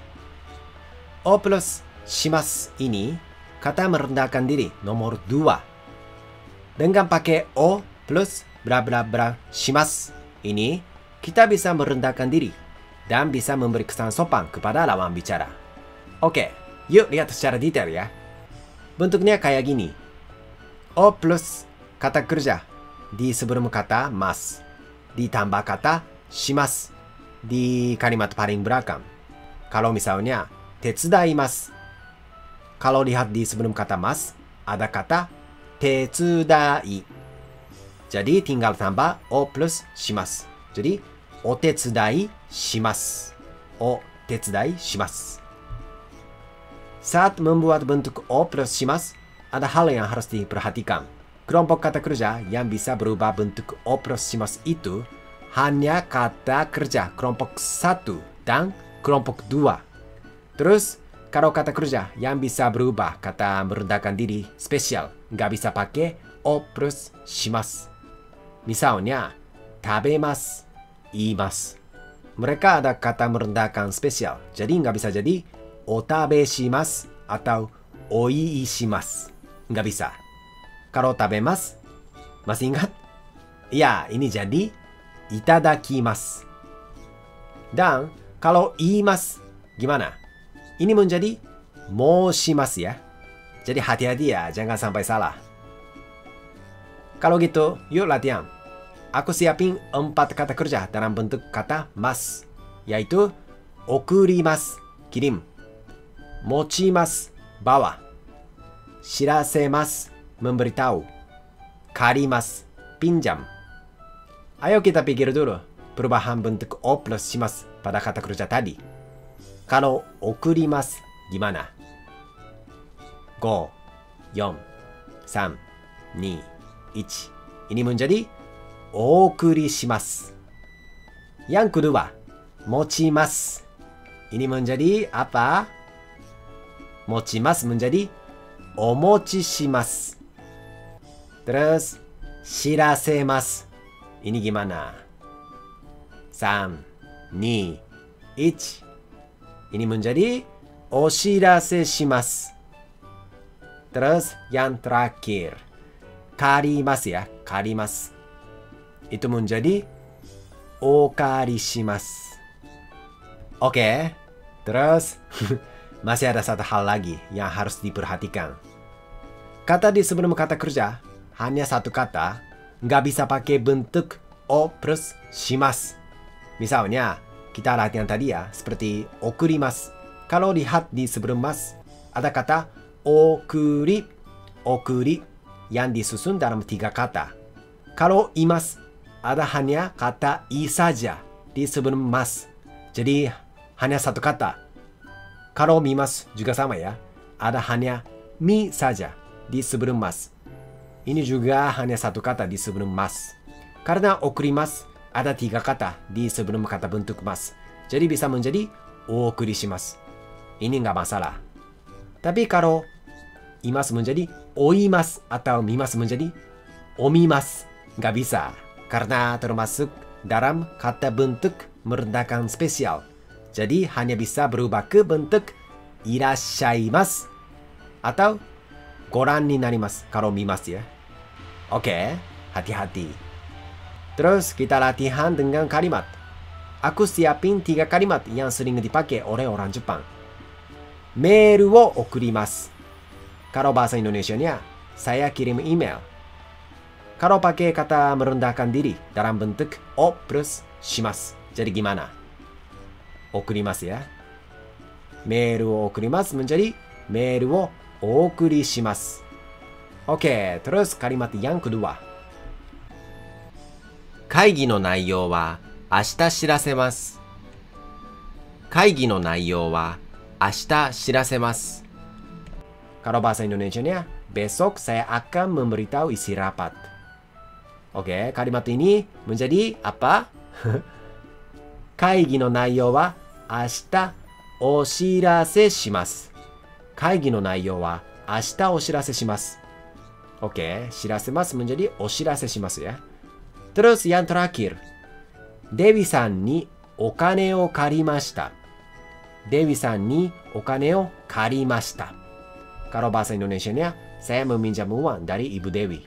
Speaker 1: O plus shimasu ini kata merendahkan diri nomor 2. Dengan pakai o plus bla bla bla shimasu ini, kita bisa merendahkan diri dan bisa memberi kesan sopan kepada lawan bicara. Oke, yuk lihat secara detail ya. Bentuknya kayak gini. O plus kata kerja di sebelum kata mas, ditambah kata shimasu di kalimat paling belakang. Kalau misalnya tetsudaimasu, kalau lihat di sebelum kata mas, ada kata tetsudai. Jadi tinggal tambah o plus shimasu. Jadi otetsudai shimasu. Otetsudai shimasu. Saat membuat bentuk o plus shimasu, ada hal yang harus diperhatikan. Kelompok kata kerja yang bisa berubah bentuk o plus shimasu itu hanya kata kerja kelompok 1 dan kelompok 2. Terus, kalau kata kerja yang bisa berubah kata merendahkan diri spesial, nggak bisa pakai o plus shimasu. Misalnya, tabemasu, iimasu. Mereka ada kata merendahkan spesial, jadi nggak bisa jadi otabe shimasu atau oii shimasu. Nggak bisa. Kalau tabemasu, masih ingat? Ya, ini jadi itadakimasu. Dan kalau iimasu, gimana? Ini menjadi moshimasu ya. Jadi hati-hati ya, jangan sampai salah. Kalau gitu, yuk latihan. Aku siapin 4 kata kerja dalam bentuk kata mas, yaitu okurimasu, kirim, mochimasu, bawa, shirasemasu, memberitahu, karimasu, pinjam. Ayo kita pikir dulu perubahan bentuk o plus shimasu pada kata kerja tadi. Kalau okurimasu gimana? 5, 4, 3, 2, 1. Ini menjadi okuri shimasu. Yang kedua, mochimasu. Ini menjadi apa? Mochimasu menjadi omochi shimasu. Terus, shirasemasu. Ini gimana? 3, 2, 1. Ini menjadi oshirase shimasu. Terus, yang terakhir, karimasu ya, karimasu. Itu menjadi okari shimasu. Oke, terus masih ada satu hal lagi yang harus diperhatikan. Kata di sebelum kata kerja hanya satu kata, nggak bisa pakai bentuk o plus shimasu. Misalnya, kita latihan tadi ya, seperti okurimasu. Kalau lihat di sebelum mas, ada kata okuri, okuri yang disusun dalam 3 kata. Kalau imasu, ada hanya kata i saja di sebelum mas. Jadi hanya satu kata. Kalau mimasu juga sama ya. Ada hanya mi saja di sebelum mas. Ini juga hanya satu kata di sebelum mas. Karena okurimasu ada 3 kata di sebelum kata bentuk mas. Jadi bisa menjadi okurishimasu. Ini nggak masalah. Tapi kalau imasu menjadi oimasu atau mimasu menjadi omimasu, nggak bisa. Karena termasuk dalam kata bentuk merendahkan spesial. Jadi hanya bisa berubah ke bentuk irashaimasu atau goran ni narimasu kalau mimasu ya. Oke, hati-hati. Terus kita latihan dengan kalimat. Aku siapin 3 kalimat yang sering dipakai oleh orang Jepang. Mail wo okurimasu. Kalau bahasa Indonesianya, saya kirim email. Kalau pakai kata merendahkan diri dalam bentuk o plus shimasu, Jadi gimana? Okurimasu ya. Meru o okurimasu menjadi meru o ookuri shimasu. Oke, terus kalimat yang kedua. 会議の内容は明日知らせます。会議の内容は明日知らせます。Kalau bahasa Indonesianya, besok saya akan memberitahu isi rapat. Oke, kalimat ini menjadi apa? 会議の内容は明日お知らせします。会議の内容は明日お知らせします。Oke, 知らせます menjadi お知らせしますya. Terus yang terakhir, Dewiさんにお金を借りました。Dewiさんにお金を借りました。Kalau bahasa Indonesianya, saya meminjam uang dari Ibu Dewi.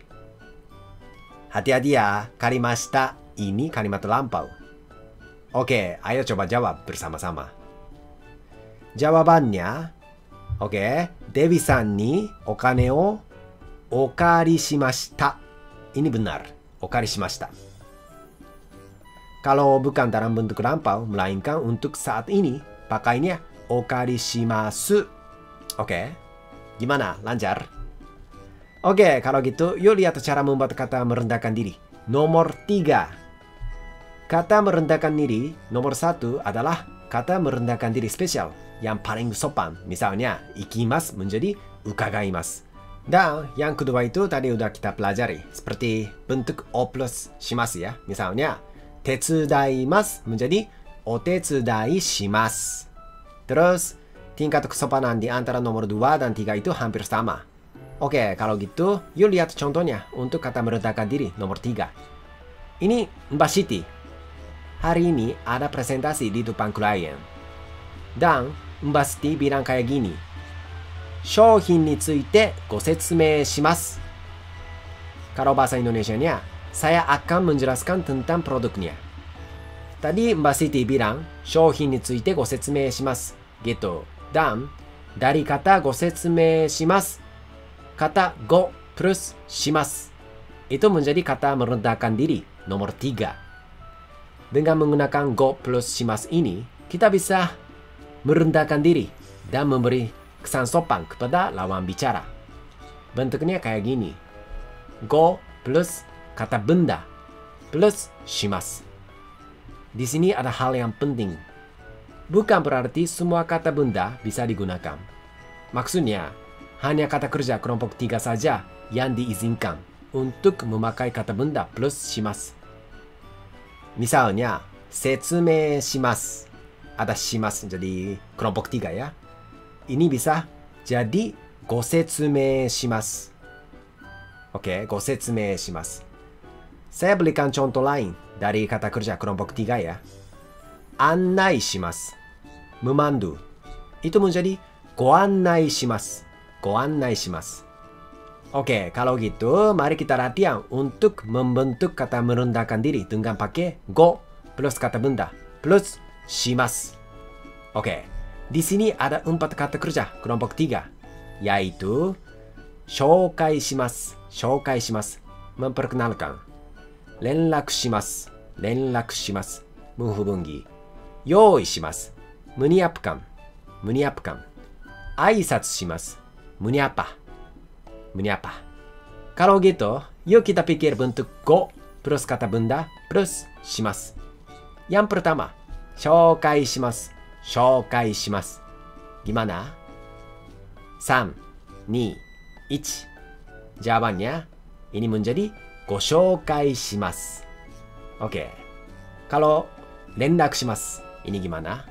Speaker 1: Hati-hati ya, 借りました ini kalimat lampau. Oke, ayo coba jawab bersama-sama. Jawabannya, oke, Dewi さんにお金をお借りしました。Ini benar, お借りしました。Kalau bukan dalam bentuk lampau, melainkan untuk saat ini, pakainya お借りします。Oke, gimana? Lancar? Oke, kalau gitu, yuk lihat cara membuat kata merendahkan diri. Nomor 3. Kata merendahkan diri, nomor 1 adalah kata merendahkan diri spesial yang paling sopan. Misalnya, ikimasu menjadi ukagaimasu. Dan yang kedua itu tadi udah kita pelajari. Seperti bentuk o plus shimasu ya. Misalnya, tetsudaimasu menjadi otetsudai shimasu. Terus, tingkat kesopanan di antara nomor 2 dan 3 itu hampir sama. Oke, kalau gitu, yuk lihat contohnya untuk kata merendahkan diri nomor 3. Ini Mbak Siti. Hari ini ada presentasi di depan klien. Dan Mbak Siti bilang kayak gini. 商品についてご説明します. Kalau bahasa Indonesianya, saya akan menjelaskan tentang produknya. Tadi Mbak Siti bilang, 商品についてご説明します gitu. Dan dari kata ご説明します, kata go plus します itu menjadi kata merendahkan diri nomor 3. Dengan menggunakan go plus します ini, kita bisa merendahkan diri dan memberi kesan sopan kepada lawan bicara. Bentuknya kayak gini. Go plus kata benda plus します. Di sini ada hal yang penting. Bukan berarti semua kata benda bisa digunakan. Maksudnya, hanya kata kerja kelompok 3 saja yang diizinkan untuk memakai kata benda plus します. Misalnya, 説明します. Ada します jadi kelompok 3 ya. Ini bisa jadi ご説明します. Oke, ご説明します. Saya berikan contoh lain dari kata kerja kelompok 3 ya. 案内します. Memandu. Itu menjadi ご案内します. ご案内します. Oke, kalau gitu mari kita latihan untuk membentuk kata merendahkan diri dengan pakai go plus kata benda plus します. Oke, di sini ada 4 kata kerja kelompok 3, yaitu 紹介します, 紹介します, memperkenalkan, 連絡します, 連絡します, menghubungi, 用意します, menyiapkan, menyiapkan, 挨拶します, menyapa, menyapa. Kalau gitu, yuk kita pikir bentuk go plus kata benda plus します. Yang pertama, 紹介します, 紹介します. Gimana? 3, 2, 1. Jawabannya, ini menjadi ご紹介します. Oke. Kalau 連絡します, ini gimana?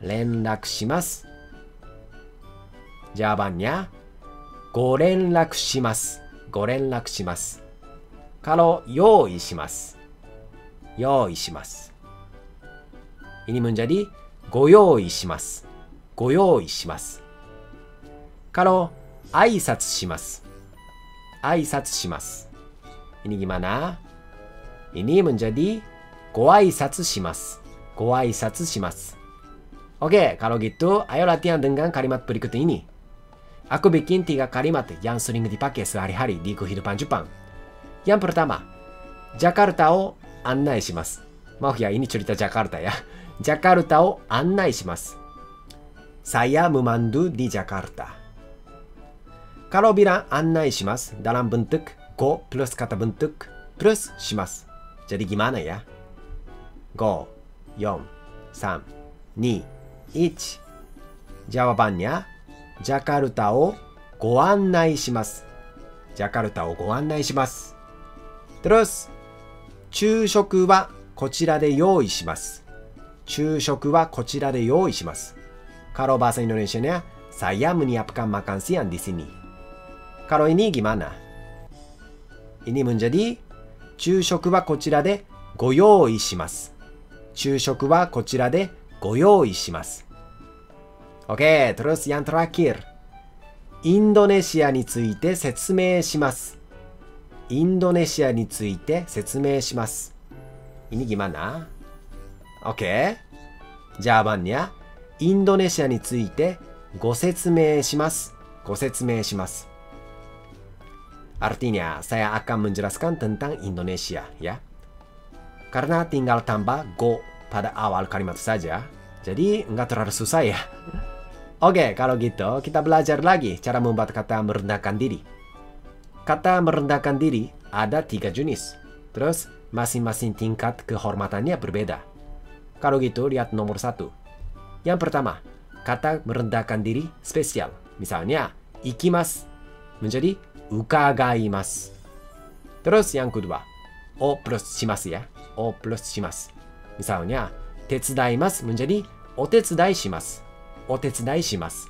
Speaker 1: 連絡します. Jawabannya, ご連絡します. ご連絡します. Kalau 用意します, 用意します. Ini menjadi ご用意します. ご用意します. Kalau 挨拶します, 挨拶します. Ini gimana? Ini menjadi ご挨拶します. ご挨拶します. Oke, kalau gitu, ayo latihan dengan kalimat berikut ini. Aku bikin 3 kalimat yang sering dipakai sehari-hari di kehidupan Jepang. Yang pertama, Jakartaを案内します. Maaf ya, ini cerita Jakarta ya. Jakarta o annai shimasu. Saya memandu di Jakarta. Kalau bilang annai shimasu dalam bentuk go plus kata bentuk plus shimasu. Jadi gimana ya? 5, 4, 3, 2, 1. Jawabannya, Jakarta o goannai shimasu. Jakarta o goannai shimasu. Terus, 昼食はこちらで用意します。昼食はこちらで用意します。Kalau bahasa Indonesianya, saya menyiapkan makan siang di sini. Kalau ini gimana? Ini menjadi 昼食はこちらでご用意します。昼食はこちらでご用意します。Oke, terus yang terakhir. インドネシアについて説明します。インドネシアについて説明します。Ini gimana? Oke. Jawabannya, インドネシアについてご説明します。ご説明します。Artinya, saya akan menjelaskan tentang Indonesia, ya. Karena tinggal tambah go pada awal kalimat saja, jadi nggak terlalu susah ya. Oke, kalau gitu kita belajar lagi cara membuat kata merendahkan diri. Kata merendahkan diri ada 3 jenis. Terus masing-masing tingkat kehormatannya berbeda. Kalau gitu lihat nomor 1. Yang pertama, kata merendahkan diri spesial. Misalnya, ikimasu menjadi ukagaimasu. Terus yang kedua, o plus shimasu ya. O plus shimasu. Misalnya, tetsudaimasu menjadi otetsudai shimasu. Otetsudai shimasu.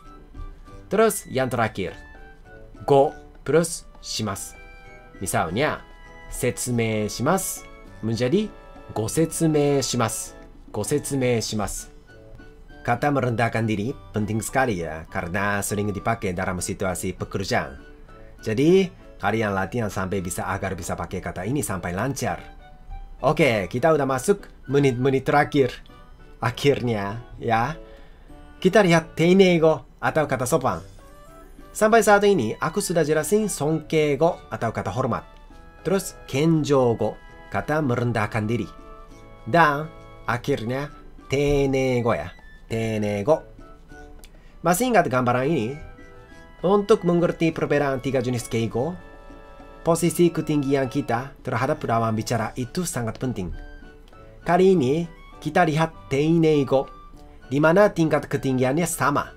Speaker 1: Terus yang terakhir, go plus shimasu. Misalnya, setsume shimasu menjadi gosetsume shimasu. Gosetsume shimasu. Kata merendahkan diri penting sekali ya, karena sering dipakai dalam situasi pekerjaan. Jadi, kalian latihan sampai bisa agar bisa pakai kata ini sampai lancar. Oke, kita udah masuk menit-menit terakhir. Akhirnya, ya. Kita lihat teineigo atau kata sopan. Sampai saat ini, aku sudah jelasin sonkeigo atau kata hormat. Terus, kenjougo, kata merendahkan diri. Dan, akhirnya, teineigo ya. Teineigo. Masih ingat gambaran ini? Untuk mengerti perbedaan 3 jenis keigo, posisi ketinggian kita terhadap lawan bicara itu sangat penting. Kali ini, kita lihat teineigo, di mana tingkat ketinggiannya sama.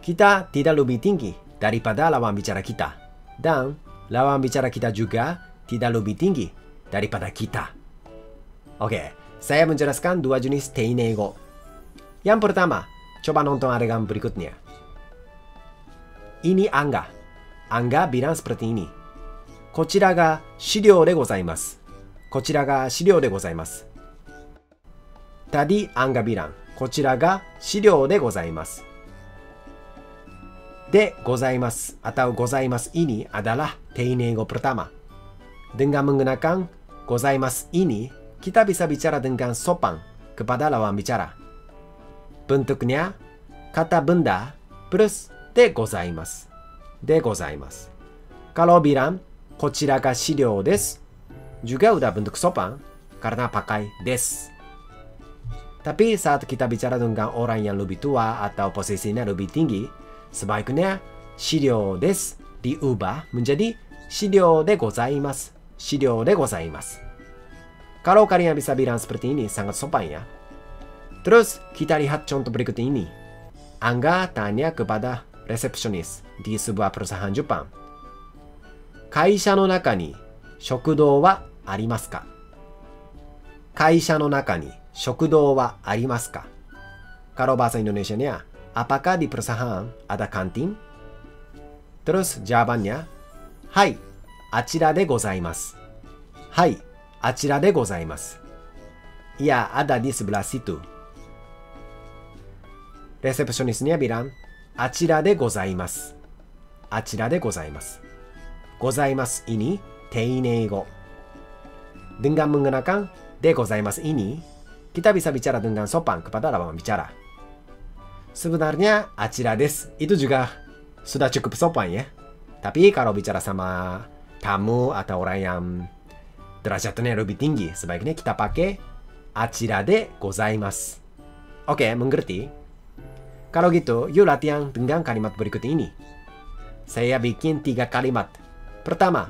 Speaker 1: Kita tidak lebih tinggi daripada lawan bicara kita. Dan lawan bicara kita juga tidak lebih tinggi daripada kita. Oke, saya menjelaskan 2 jenis teineigo. Yang pertama, coba nonton adegan berikutnya. Ini Angga. Angga bilang seperti ini. こちらが資料でございます。こちらが資料でございます。Tadi Angga bilang, こちらが資料でございます。で、ございます atau ございます ini adalah teineigo pertama. Dengan menggunakan ございます ini, kita bisa bicara dengan sopan kepada lawan bicara. Bentuknya, kata benda plus de gozaimasu. De gozaimasu. Kalau bilang, こちらが資料です, juga udah bentuk sopan karena pakai des. Tapi saat kita bicara dengan orang yang lebih tua atau posisinya lebih tinggi, sebaiknya 資料です diubah menjadi 資料でございます. 資料でございます. Kalau kalian bisa bilang seperti ini, sangat sopan ya. Terus kita lihat contoh berikut ini. Angga tanya kepada resepsionis di sebuah perusahaan Jepang. 会社の中に食堂はありますか? 会社の中に食堂はありますか? Kalau bahasa Indonesianya, apakah di perusahaan ada kantin? Terus jawabannya, はい、あちらでございます。はい、あちらでございます。Iya, ada di sebelah situ. Resepsionisnya bilang, あちらでございます。あちらでございます。ございます ini teineigo. Dengan menggunakan de gozaimasu ini, kita bisa bicara dengan sopan kepada lawan bicara. Sebenarnya acira des itu juga sudah cukup sopan ya. Tapi kalau bicara sama tamu atau orang yang derajatnya lebih tinggi, sebaiknya kita pakai achira de gozaimasu. Oke, mengerti? Kalau gitu, yuk latihan dengan kalimat berikut ini. Saya bikin 3 kalimat. Pertama,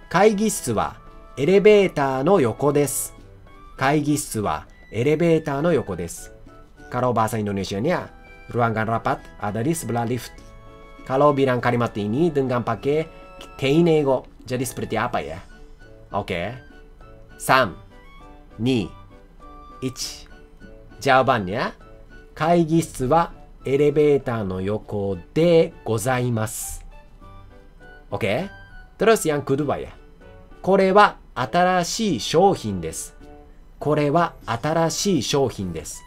Speaker 1: kaigishitsu wa elevator no yoko desu. Kaigishitsu wa elevator no yoko desu. Kalau bahasa Indonesianya, ruangan rapat ada di sebelah lift. Kalau bilang kalimat ini dengan pakai teinego, jadi seperti apa ya? Oke. 3, 2, 1. Jawabannya, kaigishitsu wa elevator no yoko de gozaimasu. Oke. Terus yang kedua ya. これは新しい商品です。これは新しい商品です。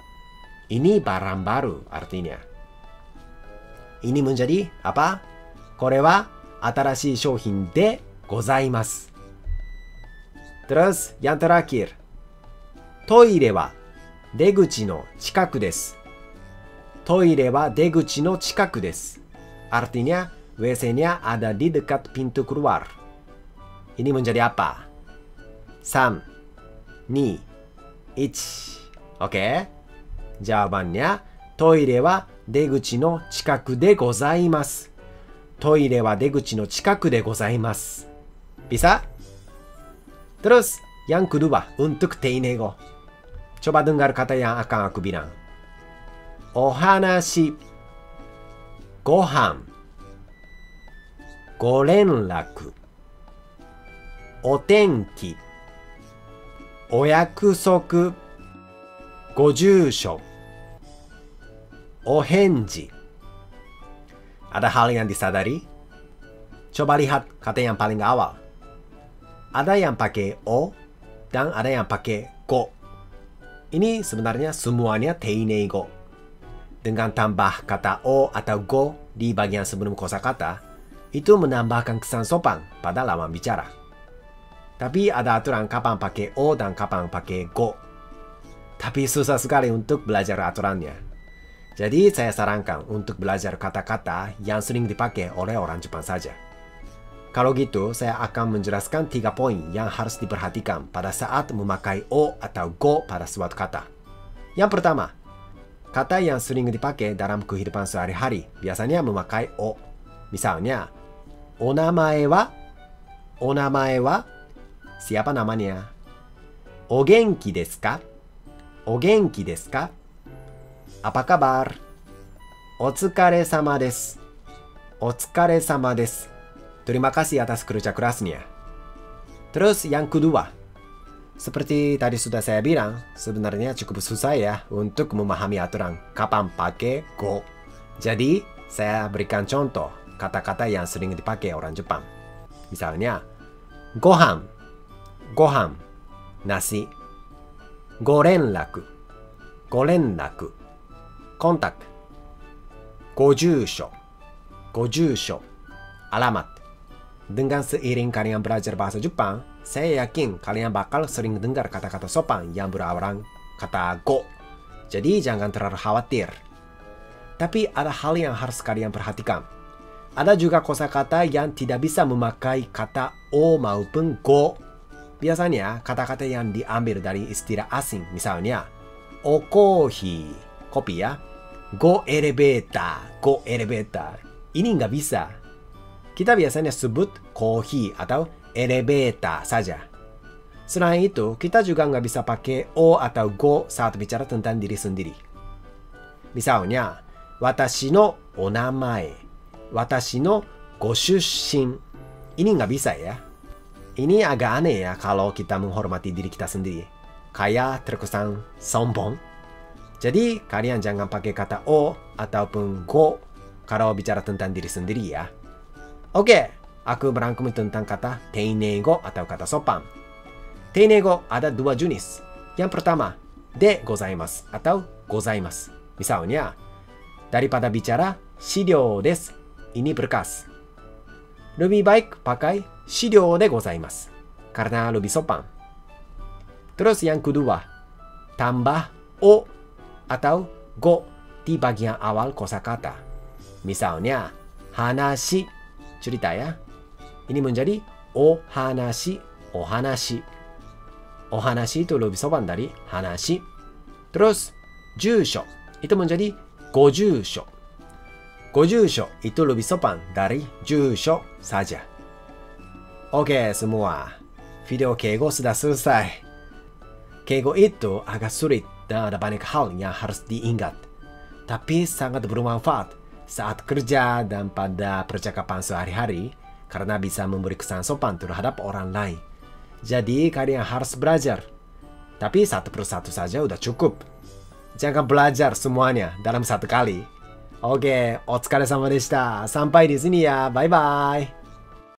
Speaker 1: Ini barang baru artinya. Ini menjadi apa? これは新しい商品でございます。Terus yang terakhir. トイレは出口の近くです。トイレは出口の近くです。Artinya, WC-nya ada di dekat pintu keluar. Ini menjadi apa? 3, 2, 1. Oke. Jawabannya, トイレは出口の近くでございます。トイレは出口の近くでございます。Bisa? Terus, yang kedua, untuk teinego. Coba dengar kata yang akan aku bilang. Ohanashi, gohan, gorenraku, otenki, oyakusoku, gojusho, ohenji. Ada hal yang disadari? Coba lihat kata yang paling awal. Ada yang pakai o dan ada yang pakai go. Ini sebenarnya semuanya teinego. Dengan tambah kata o atau go di bagian sebelum kosakata, itu menambahkan kesan sopan pada lawan bicara. Tapi ada aturan kapan pakai o dan kapan pakai go. Tapi susah sekali untuk belajar aturannya. Jadi saya sarankan untuk belajar kata-kata yang sering dipakai oleh orang Jepang saja. Kalau gitu, saya akan menjelaskan 3 poin yang harus diperhatikan pada saat memakai o atau go pada suatu kata. Yang pertama, kata yang sering dipakai dalam kehidupan sehari-hari biasanya memakai o. Misalnya, onamae wa, siapa namanya? O genki desu ka? O genki desu ka? Apa kabar? Otsukare-sama desu. Otsukare-sama desu. Terima kasih atas kerja kerasnya. Terus yang kedua, seperti tadi sudah saya bilang, sebenarnya cukup susah ya untuk memahami aturan kapan pakai go. Jadi, saya berikan contoh kata-kata yang sering dipakai orang Jepang. Misalnya, gohan, gohan, nasi, gorenraku, gorenraku, kontak, gojusho, gojusho, alamat. Dengan seiring kalian belajar bahasa Jepang, saya yakin kalian bakal sering dengar kata-kata sopan yang berawal kata go. Jadi jangan terlalu khawatir. Tapi ada hal yang harus kalian perhatikan. Ada juga kosakata yang tidak bisa memakai kata o maupun go. Biasanya kata-kata yang diambil dari istilah asing, misalnya o kohi, kopi ya, go elevator, go elevator. Ini nggak bisa. Kita biasanya sebut kohi atau elevator saja. Selain itu, kita juga nggak bisa pakai o atau go saat bicara tentang diri sendiri. Misalnya, watashi no onamae, watashi no goshushin. Ini nggak bisa ya. Ini agak aneh ya kalau kita menghormati diri kita sendiri. Kayak terkesan sombong. Jadi, kalian jangan pakai kata o ataupun go kalau bicara tentang diri sendiri ya. Oke, aku merangkum tentang kata teinego atau kata sopan. Teinego ada 2 jenis. Yang pertama, de gozaimasu atau gozaimasu. Misalnya, daripada bicara shiryou desu, ini berkas. Lebih baik pakai shiryou de gozaimasu karena lebih sopan. Terus yang kedua, tambah o atau go di bagian awal kosakata. Misalnya, hanashi, cerita ya. Ini menjadi ohanashi, ohanashi. ohanashi itu lebih sopan dari hanashi. Terus, jusho itu menjadi gojusho. Gojusho itu lebih sopan dari jusho saja. Oke semua, video keigo sudah selesai. Keigo itu agak sulit dan ada banyak hal yang harus diingat. Tapi sangat bermanfaat saat kerja dan pada percakapan sehari-hari karena bisa memberi kesan sopan terhadap orang lain. Jadi kalian harus belajar. Tapi satu persatu saja udah cukup. Jangan belajar semuanya dalam satu kali. Oke, otsukaresama deshita. Sampai di sini ya. Bye-bye.